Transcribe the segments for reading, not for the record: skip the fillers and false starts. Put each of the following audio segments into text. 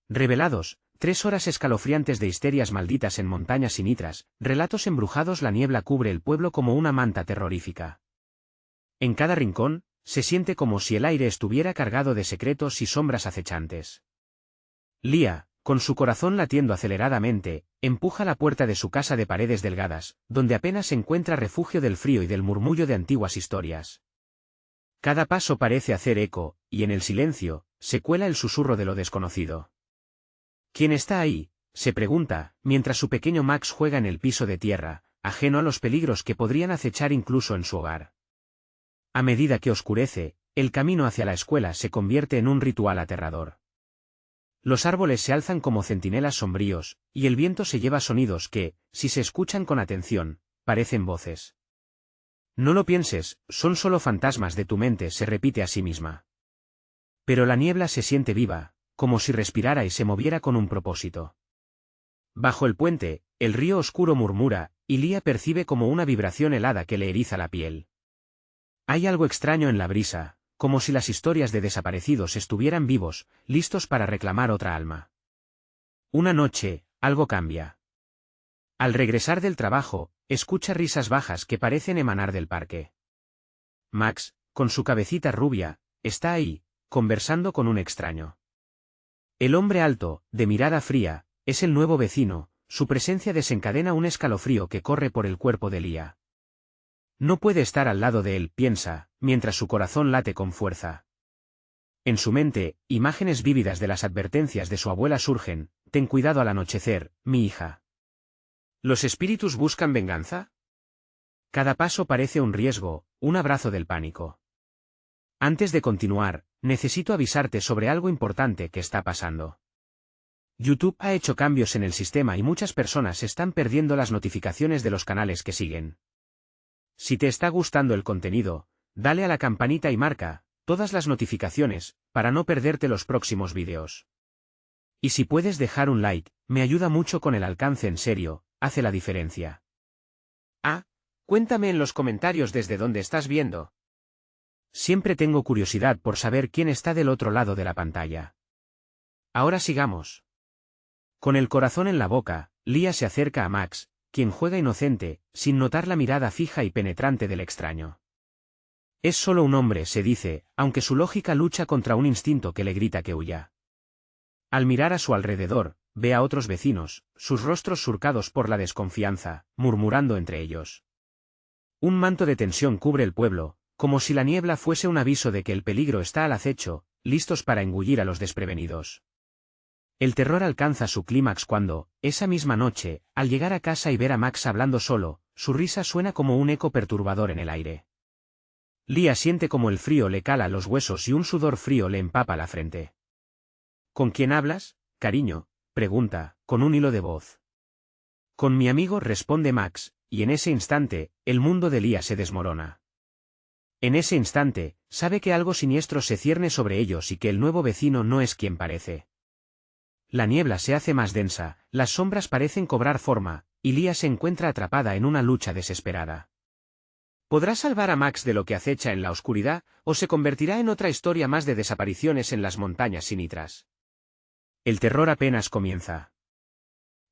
Revelados, 3 horas escalofriantes de histerias malditas en montañas sinitras, relatos embrujados. La niebla cubre el pueblo como una manta terrorífica. En cada rincón, se siente como si el aire estuviera cargado de secretos y sombras acechantes. Lia, con su corazón latiendo aceleradamente, empuja la puerta de su casa de paredes delgadas, donde apenas encuentra refugio del frío y del murmullo de antiguas historias. Cada paso parece hacer eco, y en el silencio, se cuela el susurro de lo desconocido. ¿Quién está ahí?, se pregunta, mientras su pequeño Max juega en el piso de tierra, ajeno a los peligros que podrían acechar incluso en su hogar. A medida que oscurece, el camino hacia la escuela se convierte en un ritual aterrador. Los árboles se alzan como centinelas sombríos, y el viento se lleva sonidos que, si se escuchan con atención, parecen voces. No lo pienses, son solo fantasmas de tu mente, se repite a sí misma. Pero la niebla se siente viva, como si respirara y se moviera con un propósito. Bajo el puente, el río oscuro murmura, y Lia percibe como una vibración helada que le eriza la piel. Hay algo extraño en la brisa, como si las historias de desaparecidos estuvieran vivos, listos para reclamar otra alma. Una noche, algo cambia. Al regresar del trabajo, escucha risas bajas que parecen emanar del parque. Max, con su cabecita rubia, está ahí, conversando con un extraño. El hombre alto, de mirada fría, es el nuevo vecino. Su presencia desencadena un escalofrío que corre por el cuerpo de Lia. No puede estar al lado de él, piensa, mientras su corazón late con fuerza. En su mente, imágenes vívidas de las advertencias de su abuela surgen: ten cuidado al anochecer, mi hija. ¿Los espíritus buscan venganza? Cada paso parece un riesgo, un abrazo del pánico. Antes de continuar, necesito avisarte sobre algo importante que está pasando. YouTube ha hecho cambios en el sistema y muchas personas están perdiendo las notificaciones de los canales que siguen. Si te está gustando el contenido, dale a la campanita y marca todas las notificaciones, para no perderte los próximos vídeos. Y si puedes dejar un like, me ayuda mucho con el alcance, en serio, hace la diferencia. Cuéntame en los comentarios desde dónde estás viendo. Siempre tengo curiosidad por saber quién está del otro lado de la pantalla. Ahora sigamos. Con el corazón en la boca, Lia se acerca a Max, quien juega inocente, sin notar la mirada fija y penetrante del extraño. Es solo un hombre, se dice, aunque su lógica lucha contra un instinto que le grita que huya. Al mirar a su alrededor, ve a otros vecinos, sus rostros surcados por la desconfianza, murmurando entre ellos. Un manto de tensión cubre el pueblo, como si la niebla fuese un aviso de que el peligro está al acecho, listos para engullir a los desprevenidos. El terror alcanza su clímax cuando, esa misma noche, al llegar a casa y ver a Max hablando solo, su risa suena como un eco perturbador en el aire. Lia siente como el frío le cala los huesos y un sudor frío le empapa la frente. ¿Con quién hablas, cariño?, pregunta, con un hilo de voz. Con mi amigo, responde Max, y en ese instante, el mundo de Lia se desmorona. En ese instante, sabe que algo siniestro se cierne sobre ellos y que el nuevo vecino no es quien parece. La niebla se hace más densa, las sombras parecen cobrar forma, y Lia se encuentra atrapada en una lucha desesperada. ¿Podrá salvar a Max de lo que acecha en la oscuridad, o se convertirá en otra historia más de desapariciones en las montañas sinitras? El terror apenas comienza.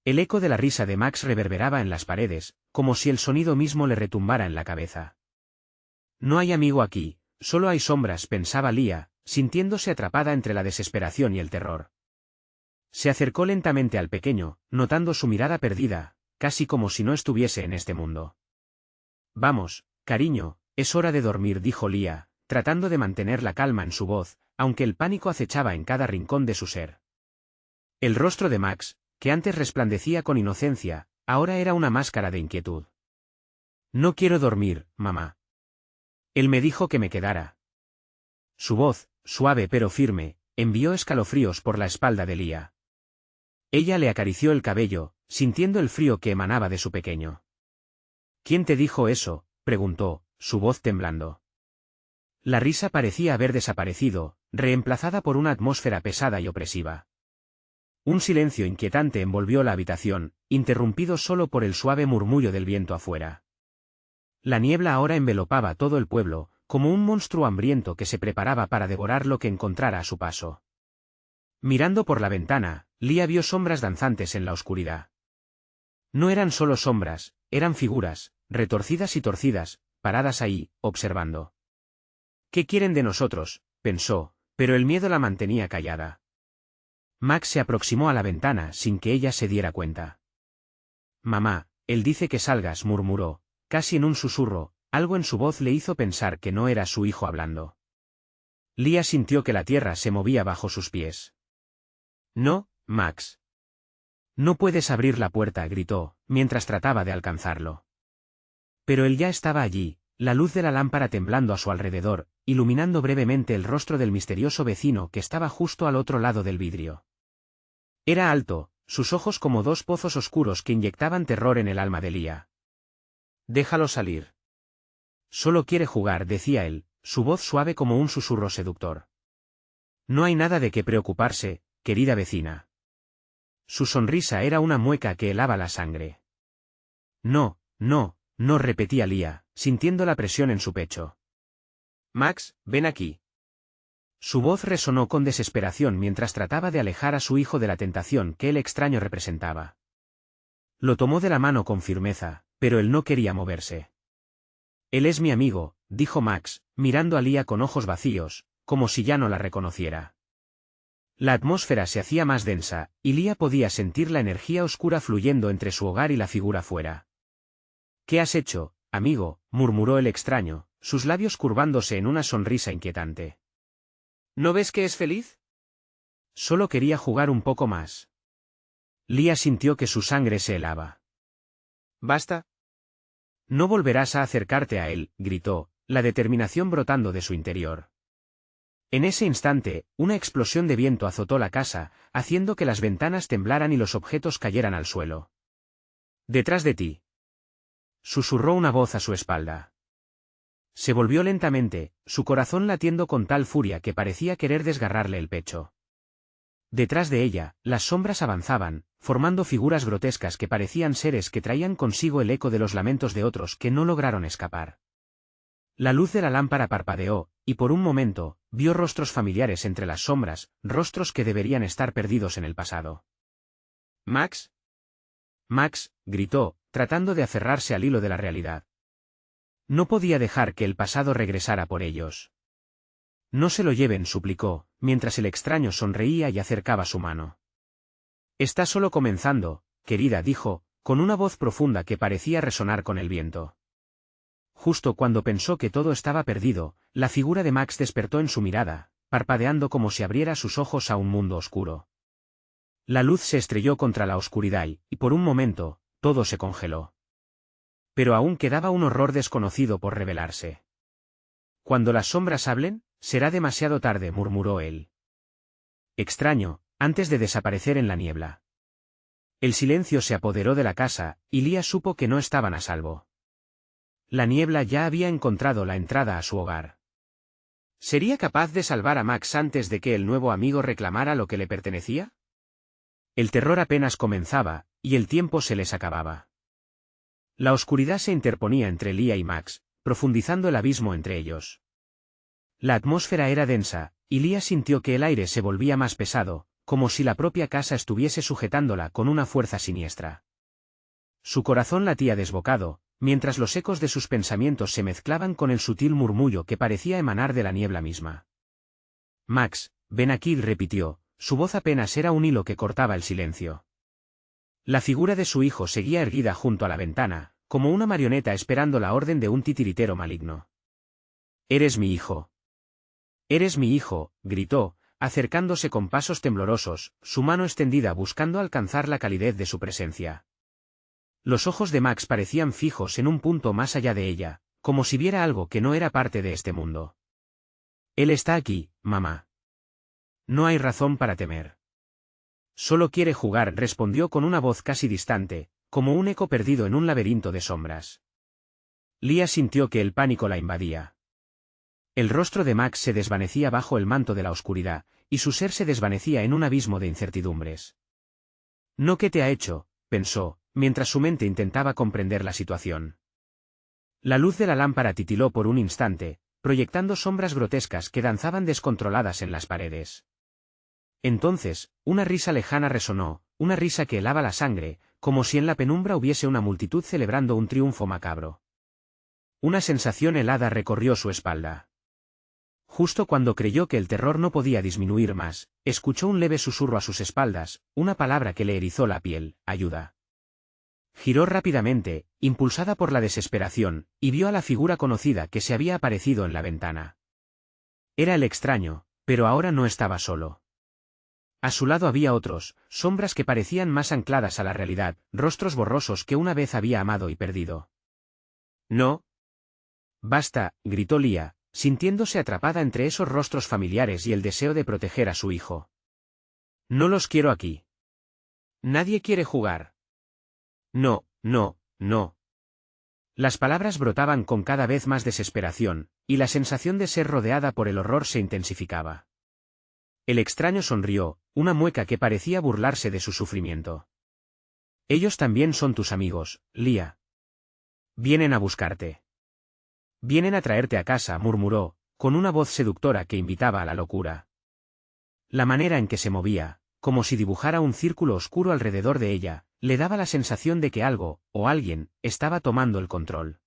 El eco de la risa de Max reverberaba en las paredes, como si el sonido mismo le retumbara en la cabeza. No hay amigo aquí, solo hay sombras, pensaba Lia, sintiéndose atrapada entre la desesperación y el terror. Se acercó lentamente al pequeño, notando su mirada perdida, casi como si no estuviese en este mundo. Vamos, cariño, es hora de dormir, dijo Lia, tratando de mantener la calma en su voz, aunque el pánico acechaba en cada rincón de su ser. El rostro de Max, que antes resplandecía con inocencia, ahora era una máscara de inquietud. No quiero dormir, mamá. Él me dijo que me quedara. Su voz, suave pero firme, envió escalofríos por la espalda de Lia. Ella le acarició el cabello, sintiendo el frío que emanaba de su pequeño. ¿Quién te dijo eso?, preguntó, su voz temblando. La risa parecía haber desaparecido, reemplazada por una atmósfera pesada y opresiva. Un silencio inquietante envolvió la habitación, interrumpido solo por el suave murmullo del viento afuera. La niebla ahora envelopaba todo el pueblo, como un monstruo hambriento que se preparaba para devorar lo que encontrara a su paso. Mirando por la ventana, Lia vio sombras danzantes en la oscuridad. No eran solo sombras, eran figuras, retorcidas y torcidas, paradas ahí, observando. ¿Qué quieren de nosotros?, pensó, pero el miedo la mantenía callada. Max se aproximó a la ventana sin que ella se diera cuenta. Mamá, él dice que salgas, murmuró, casi en un susurro, algo en su voz le hizo pensar que no era su hijo hablando. Lia sintió que la tierra se movía bajo sus pies. No, Max. No puedes abrir la puerta, gritó, mientras trataba de alcanzarlo. Pero él ya estaba allí, la luz de la lámpara temblando a su alrededor, iluminando brevemente el rostro del misterioso vecino que estaba justo al otro lado del vidrio. Era alto, sus ojos como dos pozos oscuros que inyectaban terror en el alma de Lia. Déjalo salir. Solo quiere jugar, decía él, su voz suave como un susurro seductor. No hay nada de qué preocuparse, querida vecina. Su sonrisa era una mueca que helaba la sangre. No, no, no, repetía Lia, sintiendo la presión en su pecho. Max, ven aquí. Su voz resonó con desesperación mientras trataba de alejar a su hijo de la tentación que el extraño representaba. Lo tomó de la mano con firmeza, pero él no quería moverse. Él es mi amigo, dijo Max, mirando a Lia con ojos vacíos, como si ya no la reconociera. La atmósfera se hacía más densa, y Lia podía sentir la energía oscura fluyendo entre su hogar y la figura fuera. ¿Qué has hecho, amigo?, murmuró el extraño, sus labios curvándose en una sonrisa inquietante. ¿No ves que es feliz? Solo quería jugar un poco más. Lia sintió que su sangre se helaba. ¿Basta? No volverás a acercarte a él, gritó, la determinación brotando de su interior. En ese instante, una explosión de viento azotó la casa, haciendo que las ventanas temblaran y los objetos cayeran al suelo. Detrás de ti. Susurró una voz a su espalda. Se volvió lentamente, su corazón latiendo con tal furia que parecía querer desgarrarle el pecho. Detrás de ella, las sombras avanzaban, formando figuras grotescas que parecían seres que traían consigo el eco de los lamentos de otros que no lograron escapar. La luz de la lámpara parpadeó, y por un momento, vio rostros familiares entre las sombras, rostros que deberían estar perdidos en el pasado. «¿Max?» «Max», gritó, tratando de aferrarse al hilo de la realidad. No podía dejar que el pasado regresara por ellos. «No se lo lleven», suplicó, mientras el extraño sonreía y acercaba su mano. «Está solo comenzando, querida», dijo, con una voz profunda que parecía resonar con el viento. Justo cuando pensó que todo estaba perdido, la figura de Max despertó en su mirada, parpadeando como si abriera sus ojos a un mundo oscuro. La luz se estrelló contra la oscuridad y, por un momento, todo se congeló. Pero aún quedaba un horror desconocido por revelarse. «Cuando las sombras hablen, será demasiado tarde», murmuró él. Extraño, antes de desaparecer en la niebla. El silencio se apoderó de la casa, y Lia supo que no estaban a salvo. La niebla ya había encontrado la entrada a su hogar. ¿Sería capaz de salvar a Max antes de que el nuevo amigo reclamara lo que le pertenecía? El terror apenas comenzaba, y el tiempo se les acababa. La oscuridad se interponía entre Lia y Max, profundizando el abismo entre ellos. La atmósfera era densa, y Lia sintió que el aire se volvía más pesado, como si la propia casa estuviese sujetándola con una fuerza siniestra. Su corazón latía desbocado, mientras los ecos de sus pensamientos se mezclaban con el sutil murmullo que parecía emanar de la niebla misma. «Max, ven aquí», repitió, su voz apenas era un hilo que cortaba el silencio. La figura de su hijo seguía erguida junto a la ventana, como una marioneta esperando la orden de un titiritero maligno. «Eres mi hijo». «Eres mi hijo», gritó, acercándose con pasos temblorosos, su mano extendida buscando alcanzar la calidez de su presencia. Los ojos de Max parecían fijos en un punto más allá de ella, como si viera algo que no era parte de este mundo. «Él está aquí, mamá. No hay razón para temer». «Solo quiere jugar», respondió con una voz casi distante, como un eco perdido en un laberinto de sombras. Lia sintió que el pánico la invadía. El rostro de Max se desvanecía bajo el manto de la oscuridad, y su ser se desvanecía en un abismo de incertidumbres. «¿No qué te ha hecho?», pensó, mientras su mente intentaba comprender la situación. La luz de la lámpara titiló por un instante, proyectando sombras grotescas que danzaban descontroladas en las paredes. Entonces, una risa lejana resonó, una risa que helaba la sangre, como si en la penumbra hubiese una multitud celebrando un triunfo macabro. Una sensación helada recorrió su espalda. Justo cuando creyó que el terror no podía disminuir más, escuchó un leve susurro a sus espaldas, una palabra que le erizó la piel: ayuda. Giró rápidamente, impulsada por la desesperación, y vio a la figura conocida que se había aparecido en la ventana. Era el extraño, pero ahora no estaba solo. A su lado había otros, sombras que parecían más ancladas a la realidad, rostros borrosos que una vez había amado y perdido. «No. Basta», gritó Lia, sintiéndose atrapada entre esos rostros familiares y el deseo de proteger a su hijo. «No los quiero aquí. Nadie quiere jugar. No, no, no». Las palabras brotaban con cada vez más desesperación, y la sensación de ser rodeada por el horror se intensificaba. El extraño sonrió, una mueca que parecía burlarse de su sufrimiento. «Ellos también son tus amigos, Lia. Vienen a buscarte. Vienen a traerte a casa», murmuró, con una voz seductora que invitaba a la locura. La manera en que se movía, como si dibujara un círculo oscuro alrededor de ella, le daba la sensación de que algo, o alguien, estaba tomando el control.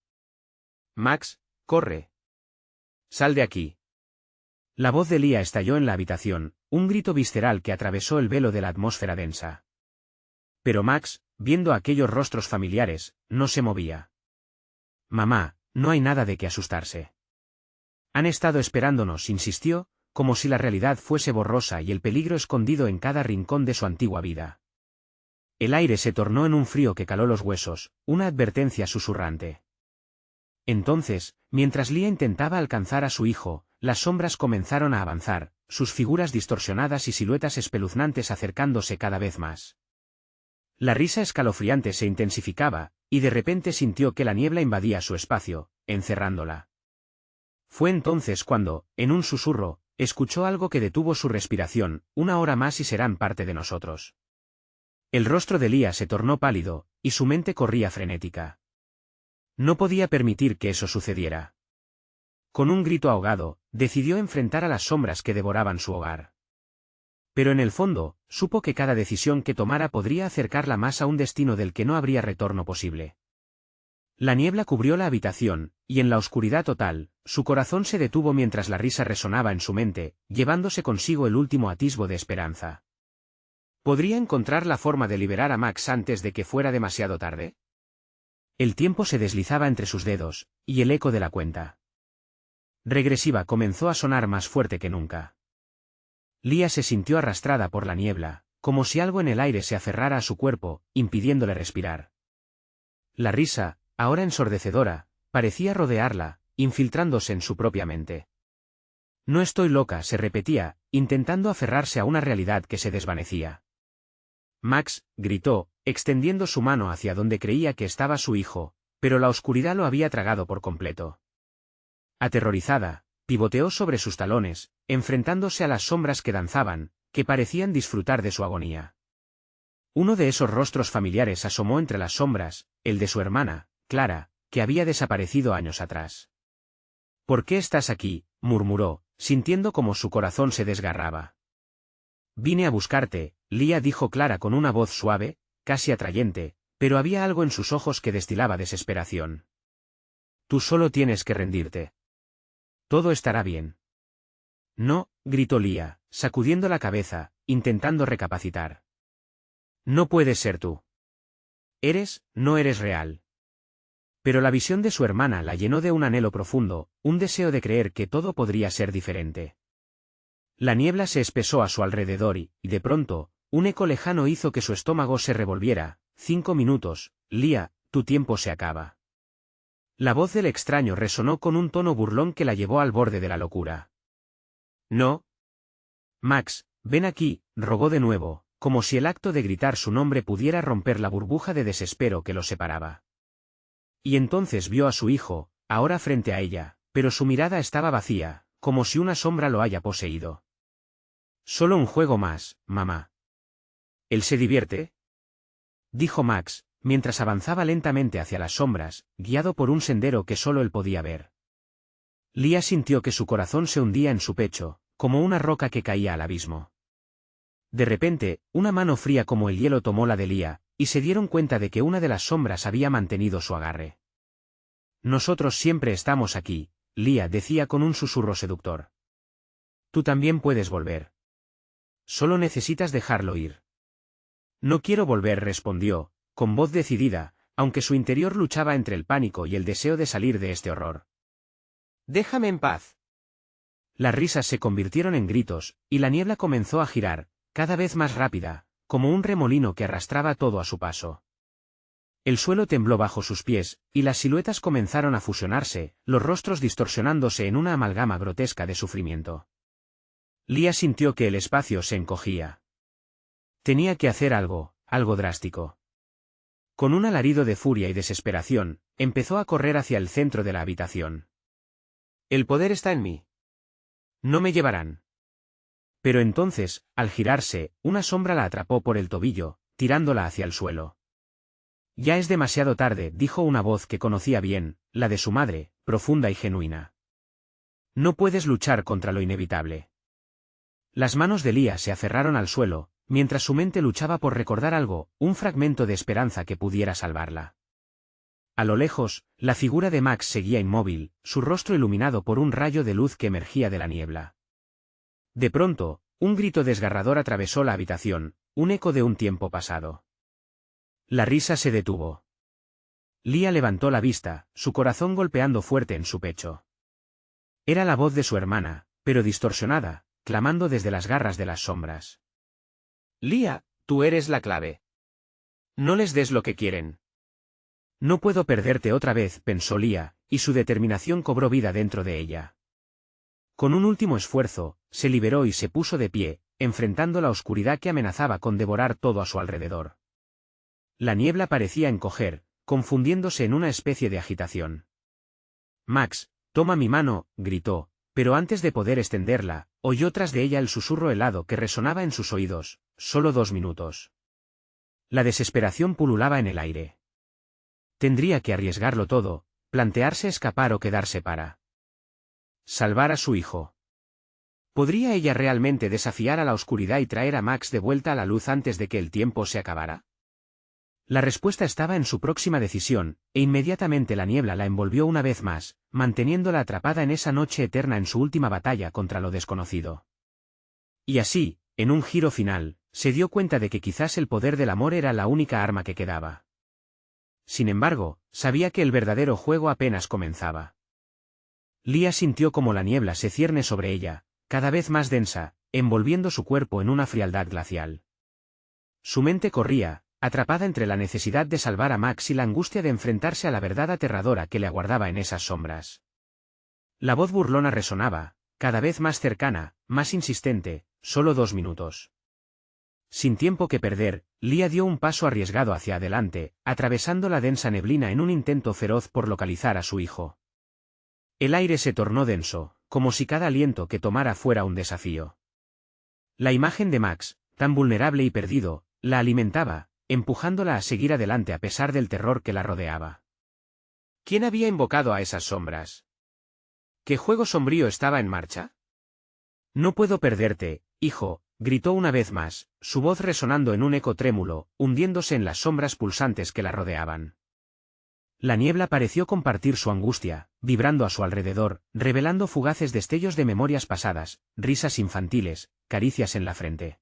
«Max, corre. Sal de aquí». La voz de Lia estalló en la habitación, un grito visceral que atravesó el velo de la atmósfera densa. Pero Max, viendo aquellos rostros familiares, no se movía. «Mamá, no hay nada de qué asustarse. Han estado esperándonos», insistió, como si la realidad fuese borrosa y el peligro escondido en cada rincón de su antigua vida. El aire se tornó en un frío que caló los huesos, una advertencia susurrante. Entonces, mientras Lia intentaba alcanzar a su hijo, las sombras comenzaron a avanzar, sus figuras distorsionadas y siluetas espeluznantes acercándose cada vez más. La risa escalofriante se intensificaba, y de repente sintió que la niebla invadía su espacio, encerrándola. Fue entonces cuando, en un susurro, escuchó algo que detuvo su respiración: «Una hora más y serán parte de nosotros». El rostro de Lia se tornó pálido, y su mente corría frenética. No podía permitir que eso sucediera. Con un grito ahogado, decidió enfrentar a las sombras que devoraban su hogar. Pero en el fondo, supo que cada decisión que tomara podría acercarla más a un destino del que no habría retorno posible. La niebla cubrió la habitación, y en la oscuridad total, su corazón se detuvo mientras la risa resonaba en su mente, llevándose consigo el último atisbo de esperanza. ¿Podría encontrar la forma de liberar a Max antes de que fuera demasiado tarde? El tiempo se deslizaba entre sus dedos, y el eco de la cuenta regresiva comenzó a sonar más fuerte que nunca. Lia se sintió arrastrada por la niebla, como si algo en el aire se aferrara a su cuerpo, impidiéndole respirar. La risa, ahora ensordecedora, parecía rodearla, infiltrándose en su propia mente. «No estoy loca», se repetía, intentando aferrarse a una realidad que se desvanecía. «Max», gritó, extendiendo su mano hacia donde creía que estaba su hijo, pero la oscuridad lo había tragado por completo. Aterrorizada, pivoteó sobre sus talones, enfrentándose a las sombras que danzaban, que parecían disfrutar de su agonía. Uno de esos rostros familiares asomó entre las sombras, el de su hermana, Clara, que había desaparecido años atrás. «¿Por qué estás aquí?», murmuró, sintiendo como su corazón se desgarraba. «Vine a buscarte», Lia dijo Clara con una voz suave, casi atrayente, pero había algo en sus ojos que destilaba desesperación. «Tú solo tienes que rendirte. Todo estará bien». «No», gritó Lia, sacudiendo la cabeza, intentando recapacitar. «No puedes ser tú. No eres real». Pero la visión de su hermana la llenó de un anhelo profundo, un deseo de creer que todo podría ser diferente. La niebla se espesó a su alrededor y, de pronto, un eco lejano hizo que su estómago se revolviera. «5 minutos, Lia, tu tiempo se acaba». La voz del extraño resonó con un tono burlón que la llevó al borde de la locura. «No. Max, ven aquí», rogó de nuevo, como si el acto de gritar su nombre pudiera romper la burbuja de desespero que los separaba. Y entonces vio a su hijo, ahora frente a ella, pero su mirada estaba vacía, como si una sombra lo haya poseído. «Solo un juego más, mamá». «¿Él se divierte?», dijo Max, mientras avanzaba lentamente hacia las sombras, guiado por un sendero que solo él podía ver. Lia sintió que su corazón se hundía en su pecho, como una roca que caía al abismo. De repente, una mano fría como el hielo tomó la de Lía, y se dieron cuenta de que una de las sombras había mantenido su agarre. Nosotros siempre estamos aquí, Lía decía con un susurro seductor. Tú también puedes volver. Solo necesitas dejarlo ir. No quiero volver, respondió, con voz decidida, aunque su interior luchaba entre el pánico y el deseo de salir de este horror. Déjame en paz. Las risas se convirtieron en gritos, y la niebla comenzó a girar, cada vez más rápida, como un remolino que arrastraba todo a su paso. El suelo tembló bajo sus pies, y las siluetas comenzaron a fusionarse, los rostros distorsionándose en una amalgama grotesca de sufrimiento. Lía sintió que el espacio se encogía. Tenía que hacer algo, algo drástico. Con un alarido de furia y desesperación, empezó a correr hacia el centro de la habitación. El poder está en mí. No me llevarán. Pero entonces, al girarse, una sombra la atrapó por el tobillo, tirándola hacia el suelo. Ya es demasiado tarde, dijo una voz que conocía bien, la de su madre, profunda y genuina. No puedes luchar contra lo inevitable. Las manos de Lía se aferraron al suelo, mientras su mente luchaba por recordar algo, un fragmento de esperanza que pudiera salvarla. A lo lejos, la figura de Max seguía inmóvil, su rostro iluminado por un rayo de luz que emergía de la niebla. De pronto, un grito desgarrador atravesó la habitación, un eco de un tiempo pasado. La risa se detuvo. Lía levantó la vista, su corazón golpeando fuerte en su pecho. Era la voz de su hermana, pero distorsionada, clamando desde las garras de las sombras. Lía, tú eres la clave. No les des lo que quieren. No puedo perderte otra vez, pensó Lía, y su determinación cobró vida dentro de ella. Con un último esfuerzo, se liberó y se puso de pie, enfrentando la oscuridad que amenazaba con devorar todo a su alrededor. La niebla parecía encoger, confundiéndose en una especie de agitación. Max, toma mi mano, gritó, pero antes de poder extenderla, oyó tras de ella el susurro helado que resonaba en sus oídos, solo 2 minutos. La desesperación pululaba en el aire. Tendría que arriesgarlo todo, plantearse escapar o quedarse para salvar a su hijo. ¿Podría ella realmente desafiar a la oscuridad y traer a Max de vuelta a la luz antes de que el tiempo se acabara? La respuesta estaba en su próxima decisión, e inmediatamente la niebla la envolvió una vez más, manteniéndola atrapada en esa noche eterna en su última batalla contra lo desconocido. Y así, en un giro final, se dio cuenta de que quizás el poder del amor era la única arma que quedaba. Sin embargo, sabía que el verdadero juego apenas comenzaba. Lía sintió como la niebla se cierne sobre ella, cada vez más densa, envolviendo su cuerpo en una frialdad glacial. Su mente corría, atrapada entre la necesidad de salvar a Max y la angustia de enfrentarse a la verdad aterradora que le aguardaba en esas sombras. La voz burlona resonaba, cada vez más cercana, más insistente, solo 2 minutos. Sin tiempo que perder, Lía dio un paso arriesgado hacia adelante, atravesando la densa neblina en un intento feroz por localizar a su hijo. El aire se tornó denso, como si cada aliento que tomara fuera un desafío. La imagen de Max, tan vulnerable y perdido, la alimentaba, empujándola a seguir adelante a pesar del terror que la rodeaba. ¿Quién había invocado a esas sombras? ¿Qué juego sombrío estaba en marcha? No puedo perderte, hijo, gritó una vez más, su voz resonando en un eco trémulo, hundiéndose en las sombras pulsantes que la rodeaban. La niebla pareció compartir su angustia, vibrando a su alrededor, revelando fugaces destellos de memorias pasadas, risas infantiles, caricias en la frente.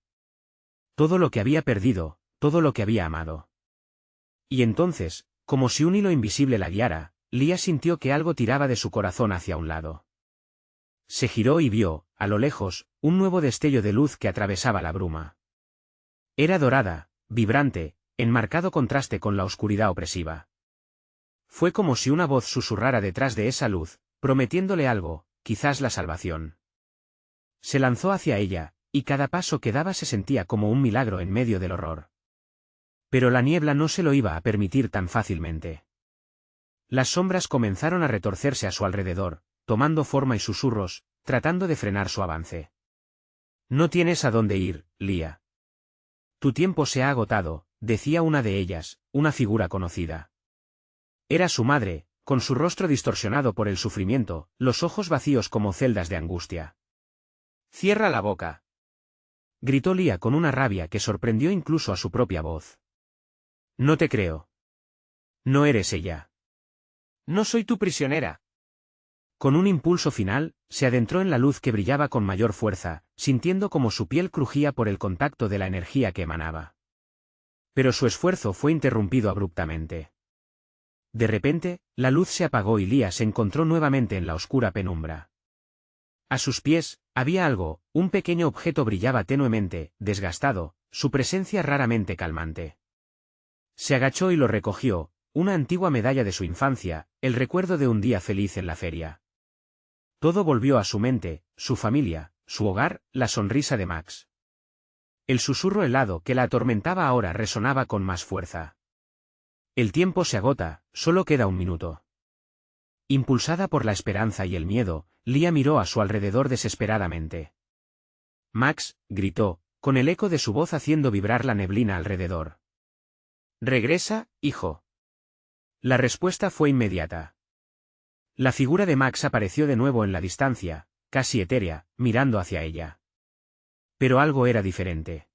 Todo lo que había perdido, todo lo que había amado. Y entonces, como si un hilo invisible la guiara, Lía sintió que algo tiraba de su corazón hacia un lado. Se giró y vio, a lo lejos, un nuevo destello de luz que atravesaba la bruma. Era dorada, vibrante, en marcado contraste con la oscuridad opresiva. Fue como si una voz susurrara detrás de esa luz, prometiéndole algo, quizás la salvación. Se lanzó hacia ella, y cada paso que daba se sentía como un milagro en medio del horror. Pero la niebla no se lo iba a permitir tan fácilmente. Las sombras comenzaron a retorcerse a su alrededor, tomando forma y susurros, tratando de frenar su avance. No tienes a dónde ir, Lía. Tu tiempo se ha agotado, decía una de ellas, una figura conocida. Era su madre, con su rostro distorsionado por el sufrimiento, los ojos vacíos como celdas de angustia. Cierra la boca. Gritó Lia con una rabia que sorprendió incluso a su propia voz. No te creo. No eres ella. No soy tu prisionera. Con un impulso final, se adentró en la luz que brillaba con mayor fuerza, sintiendo como su piel crujía por el contacto de la energía que emanaba. Pero su esfuerzo fue interrumpido abruptamente. De repente, la luz se apagó y Lia se encontró nuevamente en la oscura penumbra. A sus pies, había algo, un pequeño objeto brillaba tenuemente, desgastado, su presencia raramente calmante. Se agachó y lo recogió, una antigua medalla de su infancia, el recuerdo de un día feliz en la feria. Todo volvió a su mente, su familia, su hogar, la sonrisa de Max. El susurro helado que la atormentaba ahora resonaba con más fuerza. El tiempo se agota, solo queda un minuto. Impulsada por la esperanza y el miedo, Lia miró a su alrededor desesperadamente. Max, gritó, con el eco de su voz haciendo vibrar la neblina alrededor. «Regresa, hijo». La respuesta fue inmediata. La figura de Max apareció de nuevo en la distancia, casi etérea, mirando hacia ella. Pero algo era diferente.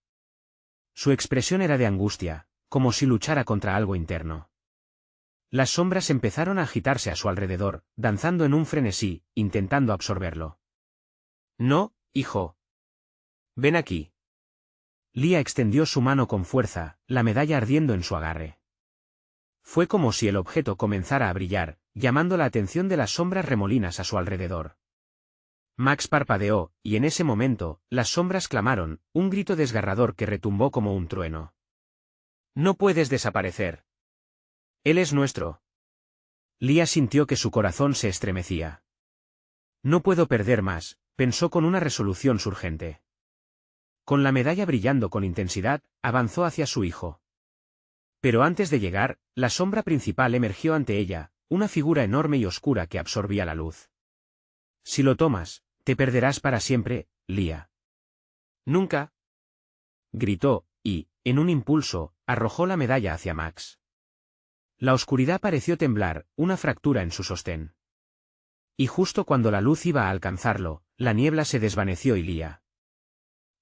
Su expresión era de angustia, como si luchara contra algo interno. Las sombras empezaron a agitarse a su alrededor, danzando en un frenesí, intentando absorberlo. «No, hijo. Ven aquí». Lia extendió su mano con fuerza, la medalla ardiendo en su agarre. Fue como si el objeto comenzara a brillar, llamando la atención de las sombras remolinas a su alrededor. Max parpadeó, y en ese momento, las sombras clamaron, un grito desgarrador que retumbó como un trueno. «No puedes desaparecer. Él es nuestro». Lia sintió que su corazón se estremecía. «No puedo perder más», pensó con una resolución surgente. Con la medalla brillando con intensidad, avanzó hacia su hijo. Pero antes de llegar, la sombra principal emergió ante ella, una figura enorme y oscura que absorbía la luz. «Si lo tomas, te perderás para siempre, Lia». «Nunca», gritó, y, en un impulso, arrojó la medalla hacia Max. La oscuridad pareció temblar, una fractura en su sostén. Y justo cuando la luz iba a alcanzarlo, la niebla se desvaneció y Lia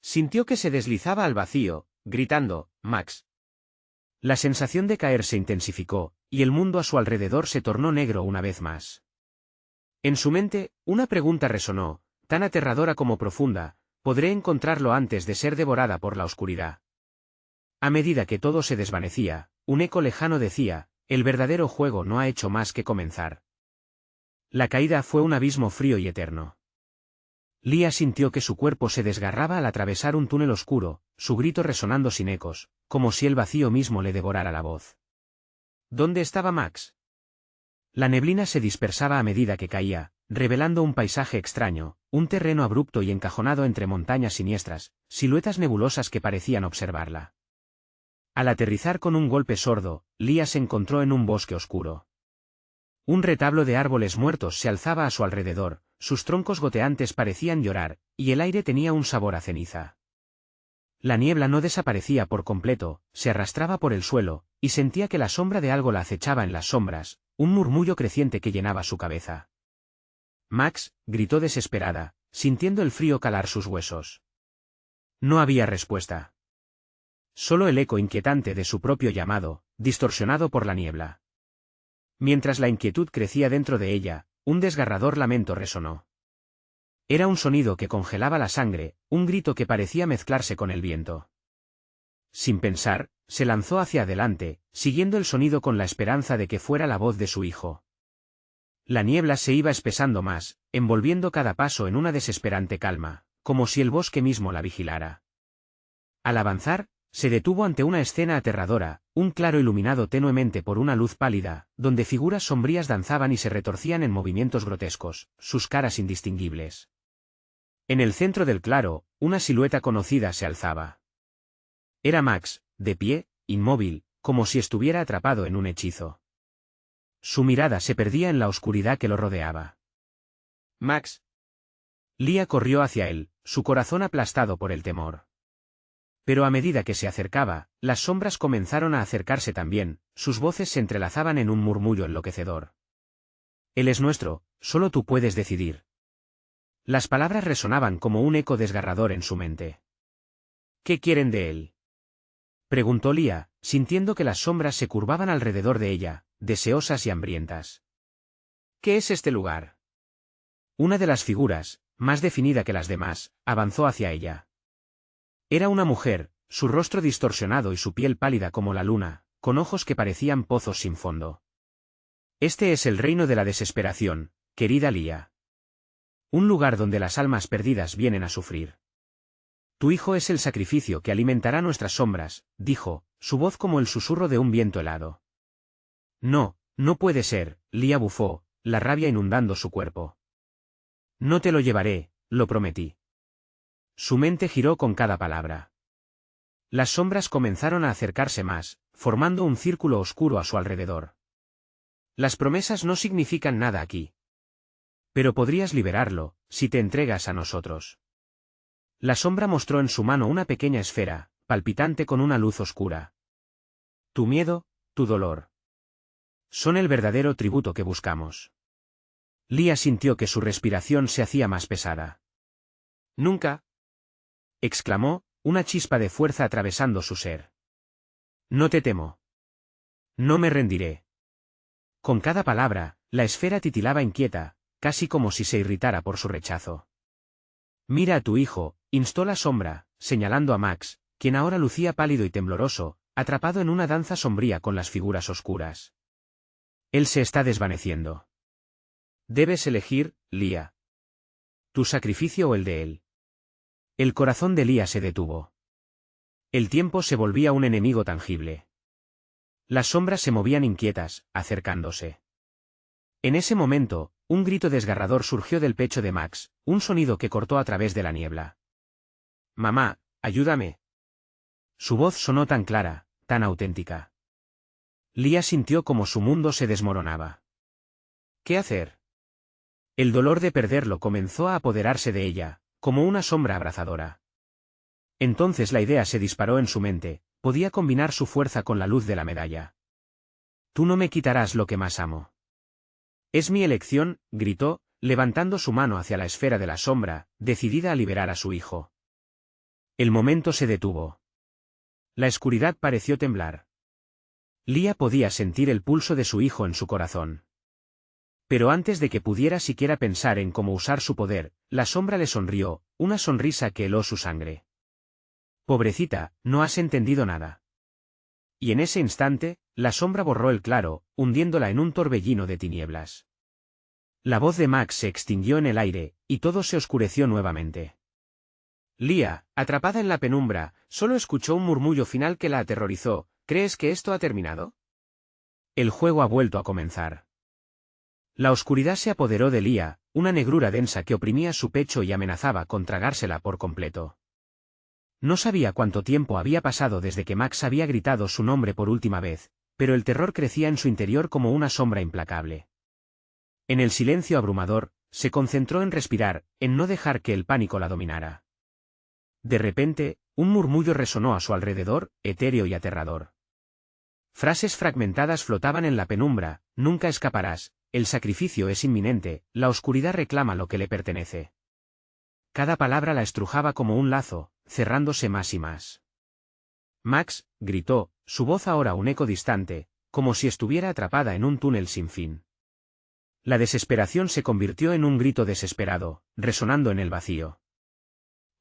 sintió que se deslizaba al vacío, gritando, «Max». La sensación de caer se intensificó, y el mundo a su alrededor se tornó negro una vez más. En su mente, una pregunta resonó, tan aterradora como profunda: ¿podré encontrarlo antes de ser devorada por la oscuridad? A medida que todo se desvanecía, un eco lejano decía: el verdadero juego no ha hecho más que comenzar. La caída fue un abismo frío y eterno. Lia sintió que su cuerpo se desgarraba al atravesar un túnel oscuro, su grito resonando sin ecos, como si el vacío mismo le devorara la voz. ¿Dónde estaba Max? La neblina se dispersaba a medida que caía, revelando un paisaje extraño, un terreno abrupto y encajonado entre montañas siniestras, siluetas nebulosas que parecían observarla. Al aterrizar con un golpe sordo, Lia se encontró en un bosque oscuro. Un retablo de árboles muertos se alzaba a su alrededor, sus troncos goteantes parecían llorar, y el aire tenía un sabor a ceniza. La niebla no desaparecía por completo, se arrastraba por el suelo, y sentía que la sombra de algo la acechaba en las sombras, un murmullo creciente que llenaba su cabeza. «Max», gritó desesperada, sintiendo el frío calar sus huesos. No había respuesta. Solo el eco inquietante de su propio llamado, distorsionado por la niebla. Mientras la inquietud crecía dentro de ella, un desgarrador lamento resonó. Era un sonido que congelaba la sangre, un grito que parecía mezclarse con el viento. Sin pensar, se lanzó hacia adelante, siguiendo el sonido con la esperanza de que fuera la voz de su hijo. La niebla se iba espesando más, envolviendo cada paso en una desesperante calma, como si el bosque mismo la vigilara. Al avanzar, se detuvo ante una escena aterradora, un claro iluminado tenuemente por una luz pálida, donde figuras sombrías danzaban y se retorcían en movimientos grotescos, sus caras indistinguibles. En el centro del claro, una silueta conocida se alzaba. Era Max, de pie, inmóvil, como si estuviera atrapado en un hechizo. Su mirada se perdía en la oscuridad que lo rodeaba. «Max». Lia corrió hacia él, su corazón aplastado por el temor. Pero a medida que se acercaba, las sombras comenzaron a acercarse también, sus voces se entrelazaban en un murmullo enloquecedor. «Él es nuestro, solo tú puedes decidir». Las palabras resonaban como un eco desgarrador en su mente. ¿Qué quieren de él? Preguntó Lía, sintiendo que las sombras se curvaban alrededor de ella, deseosas y hambrientas. ¿Qué es este lugar? Una de las figuras, más definida que las demás, avanzó hacia ella. Era una mujer, su rostro distorsionado y su piel pálida como la luna, con ojos que parecían pozos sin fondo. Este es el reino de la desesperación, querida Lía. Un lugar donde las almas perdidas vienen a sufrir. Tu hijo es el sacrificio que alimentará nuestras sombras, dijo, su voz como el susurro de un viento helado. No, no puede ser, Lía bufó, la rabia inundando su cuerpo. No te lo llevaré, lo prometí. Su mente giró con cada palabra. Las sombras comenzaron a acercarse más, formando un círculo oscuro a su alrededor. Las promesas no significan nada aquí. Pero podrías liberarlo, si te entregas a nosotros. La sombra mostró en su mano una pequeña esfera, palpitante con una luz oscura. Tu miedo, tu dolor. Son el verdadero tributo que buscamos. Lía sintió que su respiración se hacía más pesada. Nunca, exclamó, una chispa de fuerza atravesando su ser. No te temo. No me rendiré. Con cada palabra, la esfera titilaba inquieta, casi como si se irritara por su rechazo. Mira a tu hijo, instó la sombra, señalando a Max, quien ahora lucía pálido y tembloroso, atrapado en una danza sombría con las figuras oscuras. Él se está desvaneciendo. Debes elegir, Lía. Tu sacrificio o el de él. El corazón de Lía se detuvo. El tiempo se volvía un enemigo tangible. Las sombras se movían inquietas, acercándose. En ese momento, un grito desgarrador surgió del pecho de Max, un sonido que cortó a través de la niebla. Mamá, ayúdame. Su voz sonó tan clara, tan auténtica. Lía sintió como su mundo se desmoronaba. ¿Qué hacer? El dolor de perderlo comenzó a apoderarse de ella, como una sombra abrazadora. Entonces la idea se disparó en su mente, podía combinar su fuerza con la luz de la medalla. Tú no me quitarás lo que más amo. Es mi elección, gritó, levantando su mano hacia la esfera de la sombra, decidida a liberar a su hijo. El momento se detuvo. La oscuridad pareció temblar. Lía podía sentir el pulso de su hijo en su corazón. Pero antes de que pudiera siquiera pensar en cómo usar su poder, la sombra le sonrió, una sonrisa que heló su sangre. Pobrecita, no has entendido nada. Y en ese instante, la sombra borró el claro, hundiéndola en un torbellino de tinieblas. La voz de Max se extinguió en el aire, y todo se oscureció nuevamente. Lía, atrapada en la penumbra, solo escuchó un murmullo final que la aterrorizó. ¿Crees que esto ha terminado? El juego ha vuelto a comenzar. La oscuridad se apoderó de Lía, una negrura densa que oprimía su pecho y amenazaba con tragársela por completo. No sabía cuánto tiempo había pasado desde que Max había gritado su nombre por última vez, pero el terror crecía en su interior como una sombra implacable. En el silencio abrumador, se concentró en respirar, en no dejar que el pánico la dominara. De repente, un murmullo resonó a su alrededor, etéreo y aterrador. Frases fragmentadas flotaban en la penumbra: nunca escaparás, el sacrificio es inminente, la oscuridad reclama lo que le pertenece. Cada palabra la estrujaba como un lazo, cerrándose más y más. Max, gritó, su voz ahora un eco distante, como si estuviera atrapada en un túnel sin fin. La desesperación se convirtió en un grito desesperado, resonando en el vacío.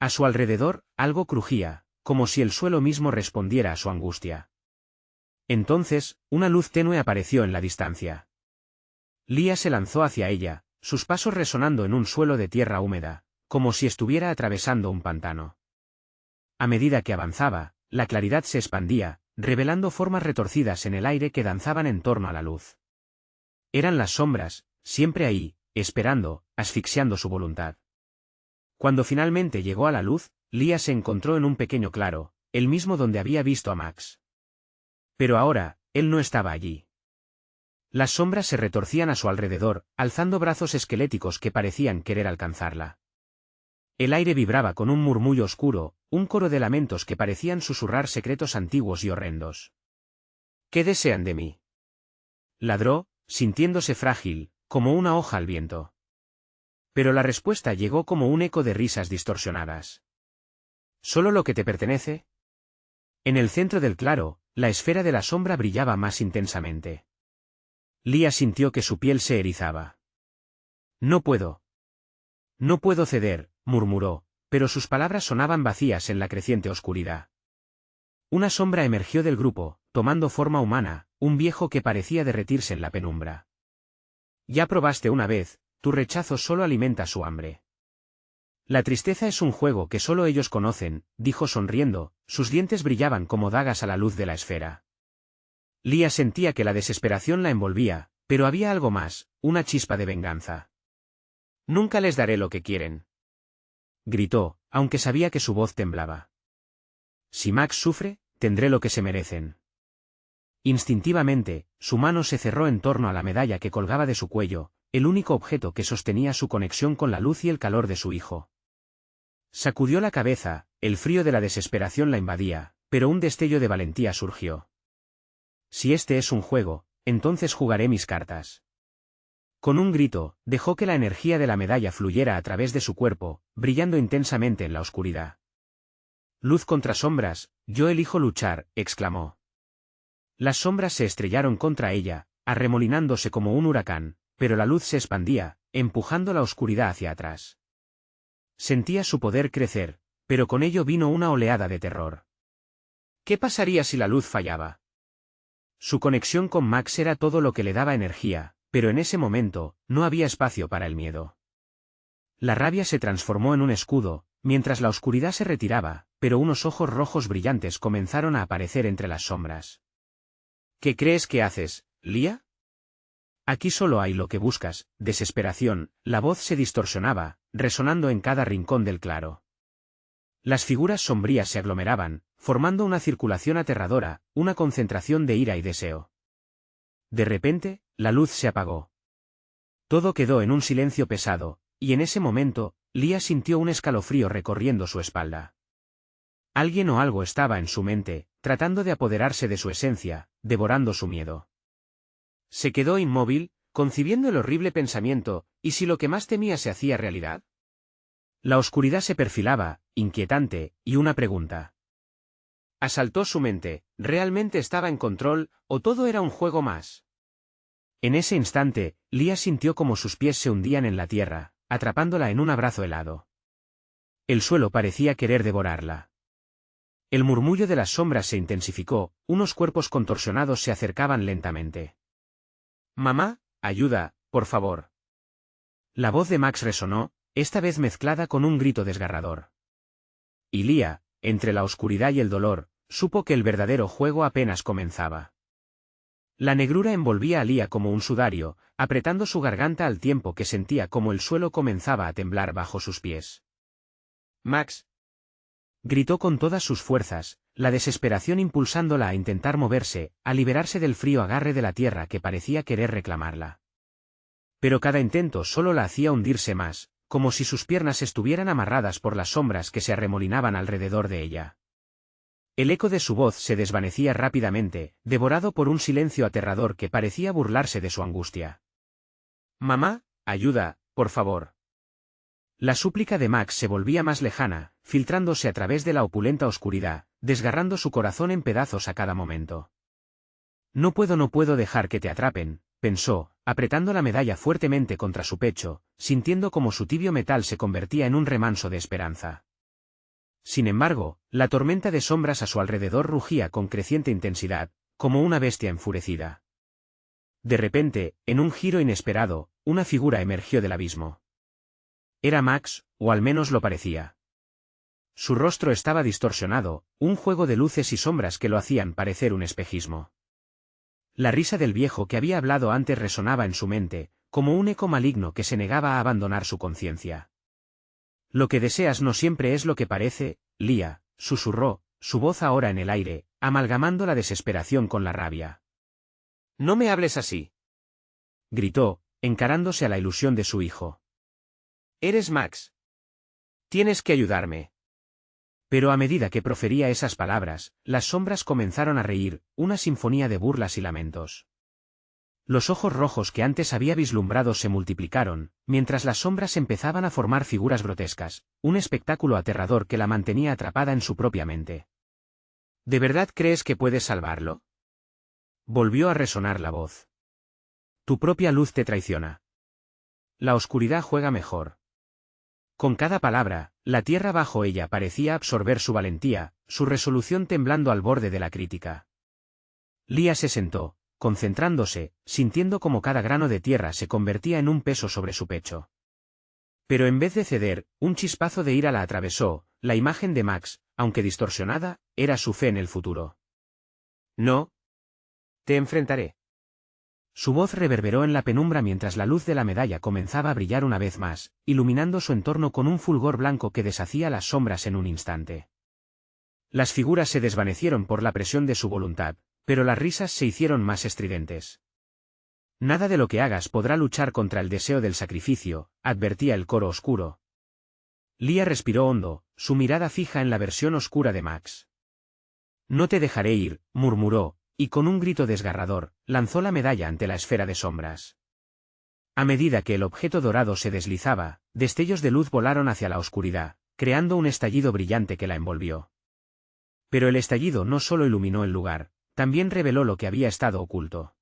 A su alrededor, algo crujía, como si el suelo mismo respondiera a su angustia. Entonces, una luz tenue apareció en la distancia. Lía se lanzó hacia ella, sus pasos resonando en un suelo de tierra húmeda, como si estuviera atravesando un pantano. A medida que avanzaba, la claridad se expandía, revelando formas retorcidas en el aire que danzaban en torno a la luz. Eran las sombras, siempre ahí, esperando, asfixiando su voluntad. Cuando finalmente llegó a la luz, Lía se encontró en un pequeño claro, el mismo donde había visto a Max. Pero ahora, él no estaba allí. Las sombras se retorcían a su alrededor, alzando brazos esqueléticos que parecían querer alcanzarla. El aire vibraba con un murmullo oscuro, un coro de lamentos que parecían susurrar secretos antiguos y horrendos. ¿Qué desean de mí? Ladró, sintiéndose frágil, como una hoja al viento. Pero la respuesta llegó como un eco de risas distorsionadas. ¿Solo lo que te pertenece? En el centro del claro, la esfera de la sombra brillaba más intensamente. Lía sintió que su piel se erizaba. No puedo. No puedo ceder, murmuró, pero sus palabras sonaban vacías en la creciente oscuridad. Una sombra emergió del grupo, tomando forma humana, un viejo que parecía derretirse en la penumbra. Ya probaste una vez, tu rechazo solo alimenta su hambre. La tristeza es un juego que solo ellos conocen, dijo sonriendo, sus dientes brillaban como dagas a la luz de la esfera. Lía sentía que la desesperación la envolvía, pero había algo más, una chispa de venganza. Nunca les daré lo que quieren. Gritó, aunque sabía que su voz temblaba. Si Max sufre, tendré lo que se merecen. Instintivamente, su mano se cerró en torno a la medalla que colgaba de su cuello, el único objeto que sostenía su conexión con la luz y el calor de su hijo. Sacudió la cabeza, el frío de la desesperación la invadía, pero un destello de valentía surgió. Si este es un juego, entonces jugaré mis cartas. Con un grito, dejó que la energía de la medalla fluyera a través de su cuerpo, brillando intensamente en la oscuridad. Luz contra sombras, yo elijo luchar, exclamó. Las sombras se estrellaron contra ella, arremolinándose como un huracán, pero la luz se expandía, empujando la oscuridad hacia atrás. Sentía su poder crecer, pero con ello vino una oleada de terror. ¿Qué pasaría si la luz fallaba? Su conexión con Max era todo lo que le daba energía, pero en ese momento, no había espacio para el miedo. La rabia se transformó en un escudo, mientras la oscuridad se retiraba, pero unos ojos rojos brillantes comenzaron a aparecer entre las sombras. ¿Qué crees que haces, Lía? Aquí solo hay lo que buscas, desesperación, la voz se distorsionaba, resonando en cada rincón del claro. Las figuras sombrías se aglomeraban, formando una circulación aterradora, una concentración de ira y deseo. De repente, la luz se apagó. Todo quedó en un silencio pesado, y en ese momento, Lía sintió un escalofrío recorriendo su espalda. Alguien o algo estaba en su mente, tratando de apoderarse de su esencia, devorando su miedo. Se quedó inmóvil, concibiendo el horrible pensamiento, ¿y si lo que más temía se hacía realidad? La oscuridad se perfilaba, inquietante, y una pregunta asaltó su mente, ¿realmente estaba en control, o todo era un juego más? En ese instante, Lía sintió como sus pies se hundían en la tierra, atrapándola en un abrazo helado. El suelo parecía querer devorarla. El murmullo de las sombras se intensificó, unos cuerpos contorsionados se acercaban lentamente. «Mamá, ayuda, por favor». La voz de Max resonó, esta vez mezclada con un grito desgarrador. Y Lía, entre la oscuridad y el dolor, supo que el verdadero juego apenas comenzaba. La negrura envolvía a Lía como un sudario, apretando su garganta al tiempo que sentía como el suelo comenzaba a temblar bajo sus pies. «Max», gritó con todas sus fuerzas, la desesperación impulsándola a intentar moverse, a liberarse del frío agarre de la tierra que parecía querer reclamarla. Pero cada intento solo la hacía hundirse más, como si sus piernas estuvieran amarradas por las sombras que se arremolinaban alrededor de ella. El eco de su voz se desvanecía rápidamente, devorado por un silencio aterrador que parecía burlarse de su angustia. «Mamá, ayuda, por favor». La súplica de Max se volvía más lejana, filtrándose a través de la opulenta oscuridad, desgarrando su corazón en pedazos a cada momento. No puedo dejar que te atrapen», pensó, apretando la medalla fuertemente contra su pecho, sintiendo como su tibio metal se convertía en un remanso de esperanza. Sin embargo, la tormenta de sombras a su alrededor rugía con creciente intensidad, como una bestia enfurecida. De repente, en un giro inesperado, una figura emergió del abismo. Era Max, o al menos lo parecía. Su rostro estaba distorsionado, un juego de luces y sombras que lo hacían parecer un espejismo. La risa del viejo que había hablado antes resonaba en su mente, como un eco maligno que se negaba a abandonar su conciencia. «Lo que deseas no siempre es lo que parece, Lía», susurró, su voz ahora en el aire, amalgamando la desesperación con la rabia. «No me hables así», gritó, encarándose a la ilusión de su hijo. «Eres Max. Tienes que ayudarme». Pero a medida que profería esas palabras, las sombras comenzaron a reír, una sinfonía de burlas y lamentos. Los ojos rojos que antes había vislumbrado se multiplicaron, mientras las sombras empezaban a formar figuras grotescas, un espectáculo aterrador que la mantenía atrapada en su propia mente. ¿De verdad crees que puedes salvarlo? Volvió a resonar la voz. Tu propia luz te traiciona. La oscuridad juega mejor. Con cada palabra, la tierra bajo ella parecía absorber su valentía, su resolución temblando al borde de la crítica. Lia se sentó, concentrándose, sintiendo como cada grano de tierra se convertía en un peso sobre su pecho. Pero en vez de ceder, un chispazo de ira la atravesó, la imagen de Max, aunque distorsionada, era su fe en el futuro. No. Te enfrentaré. Su voz reverberó en la penumbra mientras la luz de la medalla comenzaba a brillar una vez más, iluminando su entorno con un fulgor blanco que deshacía las sombras en un instante. Las figuras se desvanecieron por la presión de su voluntad, pero las risas se hicieron más estridentes. Nada de lo que hagas podrá luchar contra el deseo del sacrificio, advertía el coro oscuro. Lia respiró hondo, su mirada fija en la versión oscura de Max. No te dejaré ir, murmuró, y con un grito desgarrador, lanzó la medalla ante la esfera de sombras. A medida que el objeto dorado se deslizaba, destellos de luz volaron hacia la oscuridad, creando un estallido brillante que la envolvió. Pero el estallido no solo iluminó el lugar, también reveló lo que había estado oculto.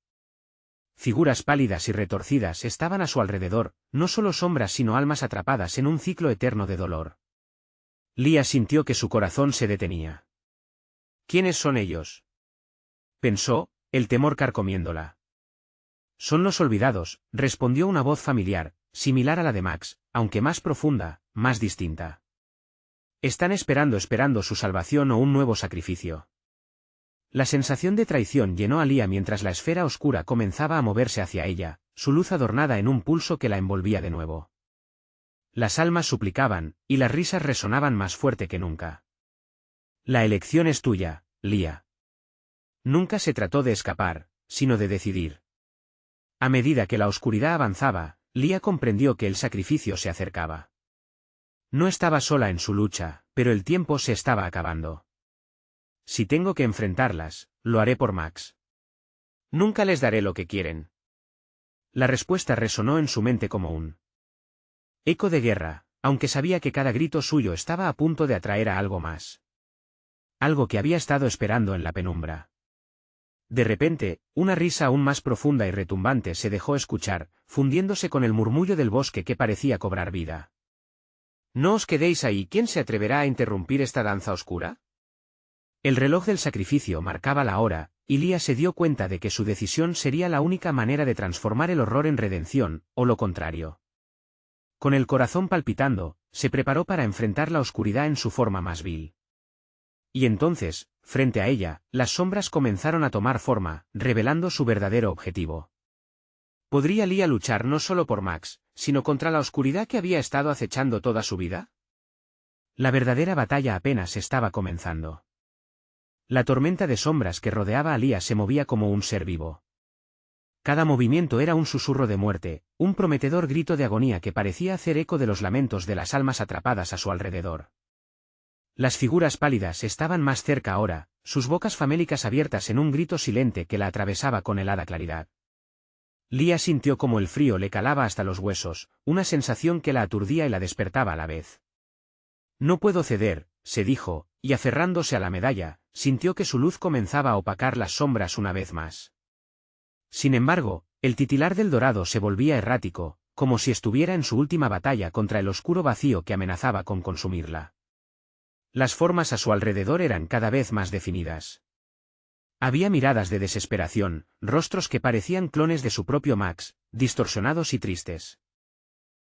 Figuras pálidas y retorcidas estaban a su alrededor, no solo sombras sino almas atrapadas en un ciclo eterno de dolor. Lia sintió que su corazón se detenía. ¿Quiénes son ellos? Pensó, el temor carcomiéndola. Son los olvidados, respondió una voz familiar, similar a la de Max, aunque más profunda, más distinta. Están esperando su salvación o un nuevo sacrificio. La sensación de traición llenó a Lia mientras la esfera oscura comenzaba a moverse hacia ella, su luz adornada en un pulso que la envolvía de nuevo. Las almas suplicaban, y las risas resonaban más fuerte que nunca. La elección es tuya, Lia. Nunca se trató de escapar, sino de decidir. A medida que la oscuridad avanzaba, Lia comprendió que el sacrificio se acercaba. No estaba sola en su lucha, pero el tiempo se estaba acabando. Si tengo que enfrentarlas, lo haré por Max. Nunca les daré lo que quieren. La respuesta resonó en su mente como un eco de guerra, aunque sabía que cada grito suyo estaba a punto de atraer a algo más. Algo que había estado esperando en la penumbra. De repente, una risa aún más profunda y retumbante se dejó escuchar, fundiéndose con el murmullo del bosque que parecía cobrar vida. No os quedéis ahí, ¿quién se atreverá a interrumpir esta danza oscura? El reloj del sacrificio marcaba la hora, y Lia se dio cuenta de que su decisión sería la única manera de transformar el horror en redención, o lo contrario. Con el corazón palpitando, se preparó para enfrentar la oscuridad en su forma más vil. Y entonces, frente a ella, las sombras comenzaron a tomar forma, revelando su verdadero objetivo. ¿Podría Lia luchar no solo por Max, sino contra la oscuridad que había estado acechando toda su vida? La verdadera batalla apenas estaba comenzando. La tormenta de sombras que rodeaba a Lia se movía como un ser vivo. Cada movimiento era un susurro de muerte, un prometedor grito de agonía que parecía hacer eco de los lamentos de las almas atrapadas a su alrededor. Las figuras pálidas estaban más cerca ahora, sus bocas famélicas abiertas en un grito silente que la atravesaba con helada claridad. Lia sintió como el frío le calaba hasta los huesos, una sensación que la aturdía y la despertaba a la vez. No puedo ceder, se dijo, y aferrándose a la medalla, sintió que su luz comenzaba a opacar las sombras una vez más. Sin embargo, el titilar del dorado se volvía errático, como si estuviera en su última batalla contra el oscuro vacío que amenazaba con consumirla. Las formas a su alrededor eran cada vez más definidas. Había miradas de desesperación, rostros que parecían clones de su propio Max, distorsionados y tristes.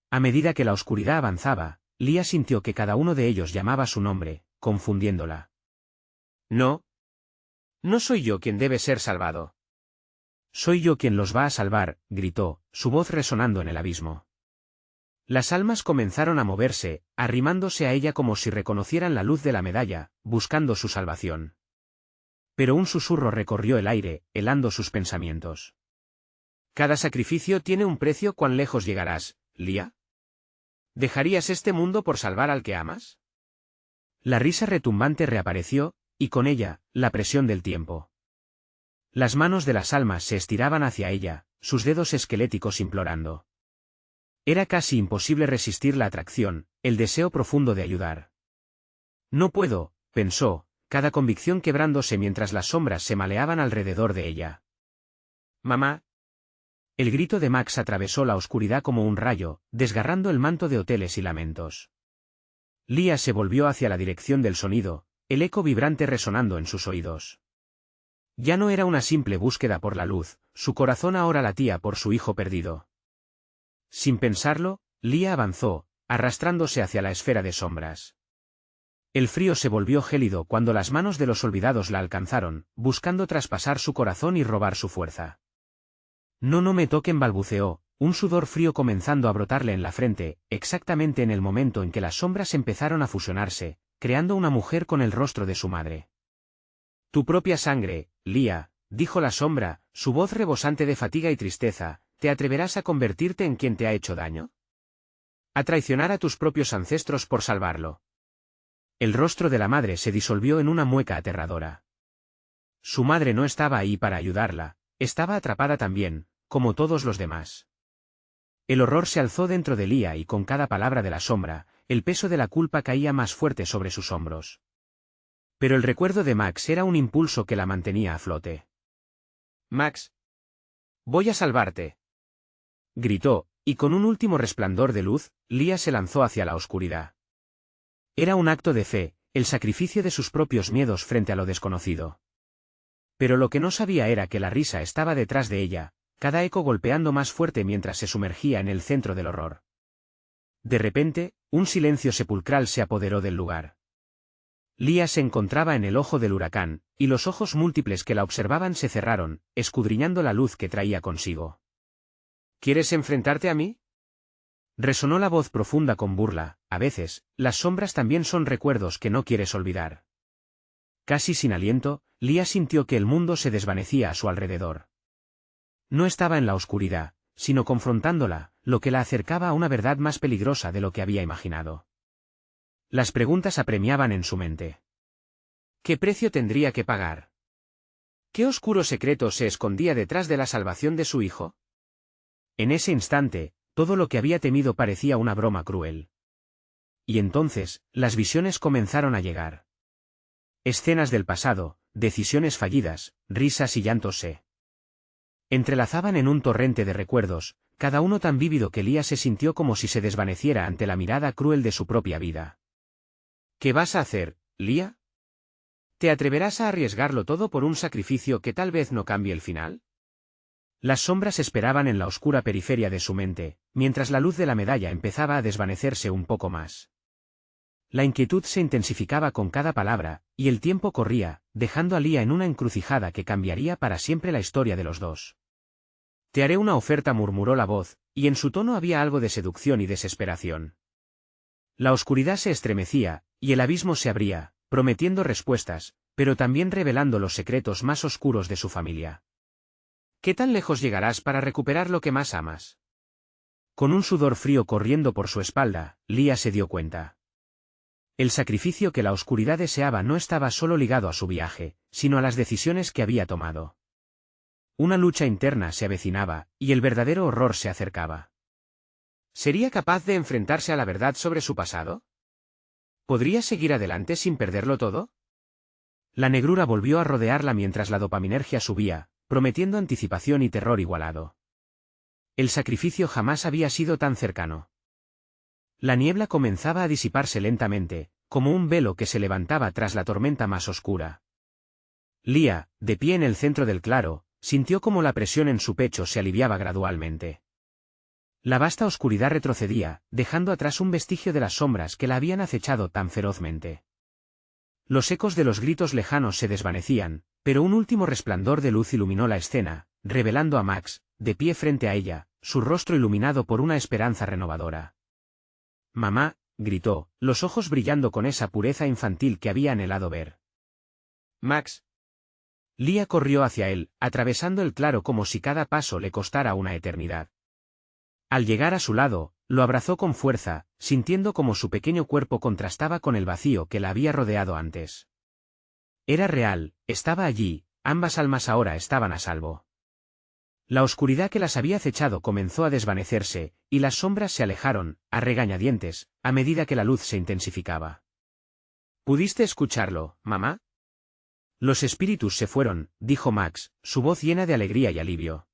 A medida que la oscuridad avanzaba, Lia sintió que cada uno de ellos llamaba su nombre, confundiéndola. No. No soy yo quien debe ser salvado. Soy yo quien los va a salvar, gritó, su voz resonando en el abismo. Las almas comenzaron a moverse, arrimándose a ella como si reconocieran la luz de la medalla, buscando su salvación. Pero un susurro recorrió el aire, helando sus pensamientos. Cada sacrificio tiene un precio. ¿Cuán lejos llegarás, Lia? ¿Dejarías este mundo por salvar al que amas? La risa retumbante reapareció, y con ella, la presión del tiempo. Las manos de las almas se estiraban hacia ella, sus dedos esqueléticos implorando. Era casi imposible resistir la atracción, el deseo profundo de ayudar. No puedo, pensó, cada convicción quebrándose mientras las sombras se maleaban alrededor de ella. «Mamá». El grito de Max atravesó la oscuridad como un rayo, desgarrando el manto de hoteles y lamentos. Lia se volvió hacia la dirección del sonido, el eco vibrante resonando en sus oídos. Ya no era una simple búsqueda por la luz, su corazón ahora latía por su hijo perdido. Sin pensarlo, Lia avanzó, arrastrándose hacia la esfera de sombras. El frío se volvió gélido cuando las manos de los olvidados la alcanzaron, buscando traspasar su corazón y robar su fuerza. No me toquen, balbuceó, un sudor frío comenzando a brotarle en la frente, exactamente en el momento en que las sombras empezaron a fusionarse, creando una mujer con el rostro de su madre. Tu propia sangre, Lia, dijo la sombra, su voz rebosante de fatiga y tristeza, ¿te atreverás a convertirte en quien te ha hecho daño? ¿A traicionar a tus propios ancestros por salvarlo? El rostro de la madre se disolvió en una mueca aterradora. Su madre no estaba ahí para ayudarla, estaba atrapada también, como todos los demás. El horror se alzó dentro de Lia y con cada palabra de la sombra, el peso de la culpa caía más fuerte sobre sus hombros. Pero el recuerdo de Max era un impulso que la mantenía a flote. «Max. Voy a salvarte», gritó, y con un último resplandor de luz, Lia se lanzó hacia la oscuridad. Era un acto de fe, el sacrificio de sus propios miedos frente a lo desconocido. Pero lo que no sabía era que la risa estaba detrás de ella, cada eco golpeando más fuerte mientras se sumergía en el centro del horror. De repente, un silencio sepulcral se apoderó del lugar. Lia se encontraba en el ojo del huracán, y los ojos múltiples que la observaban se cerraron, escudriñando la luz que traía consigo. ¿Quieres enfrentarte a mí?, resonó la voz profunda con burla. A veces, las sombras también son recuerdos que no quieres olvidar. Casi sin aliento, Lia sintió que el mundo se desvanecía a su alrededor. No estaba en la oscuridad, sino confrontándola, lo que la acercaba a una verdad más peligrosa de lo que había imaginado. Las preguntas apremiaban en su mente. ¿Qué precio tendría que pagar? ¿Qué oscuro secreto se escondía detrás de la salvación de su hijo? En ese instante, todo lo que había temido parecía una broma cruel. Y entonces, las visiones comenzaron a llegar. Escenas del pasado, decisiones fallidas, risas y llantos se entrelazaban en un torrente de recuerdos, cada uno tan vívido que Lia se sintió como si se desvaneciera ante la mirada cruel de su propia vida. ¿Qué vas a hacer, Lia? ¿Te atreverás a arriesgarlo todo por un sacrificio que tal vez no cambie el final? Las sombras esperaban en la oscura periferia de su mente, mientras la luz de la medalla empezaba a desvanecerse un poco más. La inquietud se intensificaba con cada palabra, y el tiempo corría, dejando a Lia en una encrucijada que cambiaría para siempre la historia de los dos. Te haré una oferta, murmuró la voz, y en su tono había algo de seducción y desesperación. La oscuridad se estremecía, y el abismo se abría, prometiendo respuestas, pero también revelando los secretos más oscuros de su familia. ¿Qué tan lejos llegarás para recuperar lo que más amas? Con un sudor frío corriendo por su espalda, Lia se dio cuenta. El sacrificio que la oscuridad deseaba no estaba solo ligado a su viaje, sino a las decisiones que había tomado. Una lucha interna se avecinaba, y el verdadero horror se acercaba. ¿Sería capaz de enfrentarse a la verdad sobre su pasado? ¿Podría seguir adelante sin perderlo todo? La negrura volvió a rodearla mientras la dopaminergia subía, prometiendo anticipación y terror igualado. El sacrificio jamás había sido tan cercano. La niebla comenzaba a disiparse lentamente, como un velo que se levantaba tras la tormenta más oscura. Lia, de pie en el centro del claro, sintió como la presión en su pecho se aliviaba gradualmente. La vasta oscuridad retrocedía, dejando atrás un vestigio de las sombras que la habían acechado tan ferozmente. Los ecos de los gritos lejanos se desvanecían, pero un último resplandor de luz iluminó la escena, revelando a Max, de pie frente a ella, su rostro iluminado por una esperanza renovadora. «Mamá», gritó, los ojos brillando con esa pureza infantil que había anhelado ver. «Max». Lia corrió hacia él, atravesando el claro como si cada paso le costara una eternidad. Al llegar a su lado, lo abrazó con fuerza, sintiendo como su pequeño cuerpo contrastaba con el vacío que la había rodeado antes. Era real, estaba allí, ambas almas ahora estaban a salvo. La oscuridad que las había acechado comenzó a desvanecerse, y las sombras se alejaron, a regañadientes, a medida que la luz se intensificaba. ¿Pudiste escucharlo, mamá? Los espíritus se fueron, dijo Max, su voz llena de alegría y alivio.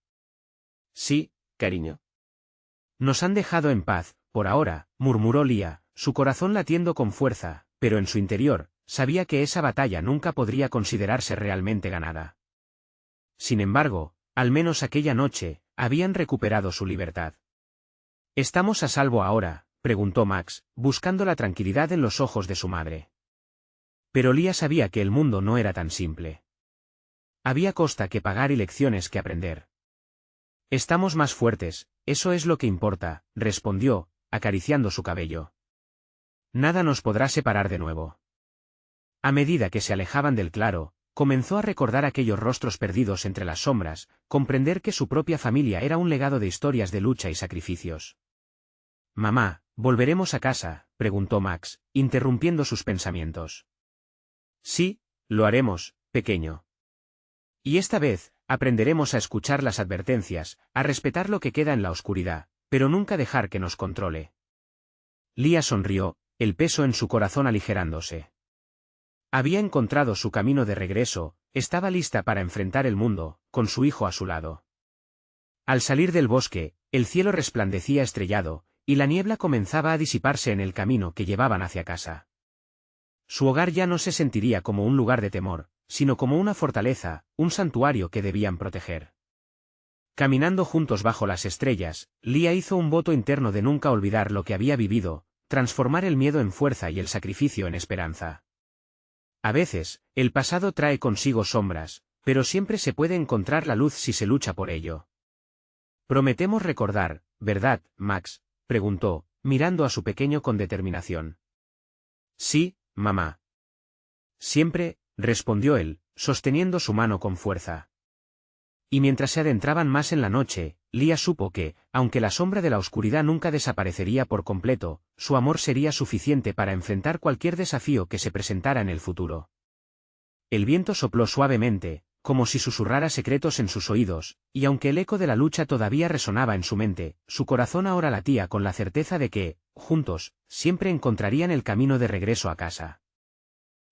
Sí, cariño. Nos han dejado en paz, por ahora, murmuró Lia, su corazón latiendo con fuerza, pero en su interior, sabía que esa batalla nunca podría considerarse realmente ganada. Sin embargo, al menos aquella noche, habían recuperado su libertad. ¿Estamos a salvo ahora?, preguntó Max, buscando la tranquilidad en los ojos de su madre. Pero Lia sabía que el mundo no era tan simple. Había costa que pagar y lecciones que aprender. Estamos más fuertes, eso es lo que importa, respondió, acariciando su cabello. Nada nos podrá separar de nuevo. A medida que se alejaban del claro, comenzó a recordar aquellos rostros perdidos entre las sombras, comprender que su propia familia era un legado de historias de lucha y sacrificios. «Mamá, ¿volveremos a casa?», preguntó Max, interrumpiendo sus pensamientos. «Sí, lo haremos, pequeño. Y esta vez, aprenderemos a escuchar las advertencias, a respetar lo que queda en la oscuridad, pero nunca dejar que nos controle». Lia sonrió, el peso en su corazón aligerándose. Había encontrado su camino de regreso, estaba lista para enfrentar el mundo, con su hijo a su lado. Al salir del bosque, el cielo resplandecía estrellado, y la niebla comenzaba a disiparse en el camino que llevaban hacia casa. Su hogar ya no se sentiría como un lugar de temor, sino como una fortaleza, un santuario que debían proteger. Caminando juntos bajo las estrellas, Lia hizo un voto interno de nunca olvidar lo que había vivido, transformar el miedo en fuerza y el sacrificio en esperanza. A veces, el pasado trae consigo sombras, pero siempre se puede encontrar la luz si se lucha por ello. «Prometemos recordar, ¿verdad, Max?», preguntó, mirando a su pequeño con determinación. «Sí, mamá». «Siempre», respondió él, sosteniendo su mano con fuerza. Y mientras se adentraban más en la noche, Lia supo que, aunque la sombra de la oscuridad nunca desaparecería por completo, su amor sería suficiente para enfrentar cualquier desafío que se presentara en el futuro. El viento sopló suavemente, como si susurrara secretos en sus oídos, y aunque el eco de la lucha todavía resonaba en su mente, su corazón ahora latía con la certeza de que, juntos, siempre encontrarían el camino de regreso a casa.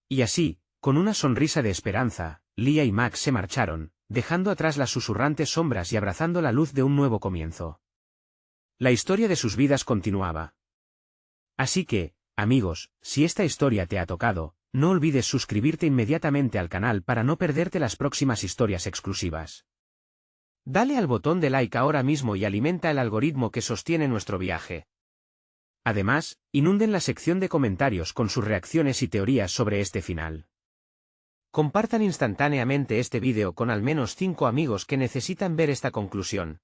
Y así, con una sonrisa de esperanza, Lia y Max se marcharon, dejando atrás las susurrantes sombras y abrazando la luz de un nuevo comienzo. La historia de sus vidas continuaba. Así que, amigos, si esta historia te ha tocado, no olvides suscribirte inmediatamente al canal para no perderte las próximas historias exclusivas. Dale al botón de like ahora mismo y alimenta el algoritmo que sostiene nuestro viaje. Además, inunden la sección de comentarios con sus reacciones y teorías sobre este final. Compartan instantáneamente este vídeo con al menos 5 amigos que necesitan ver esta conclusión.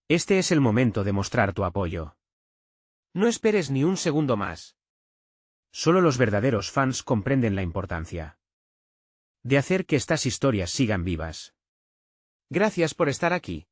Este es el momento de mostrar tu apoyo. No esperes ni un segundo más. Solo los verdaderos fans comprenden la importancia de hacer que estas historias sigan vivas. Gracias por estar aquí.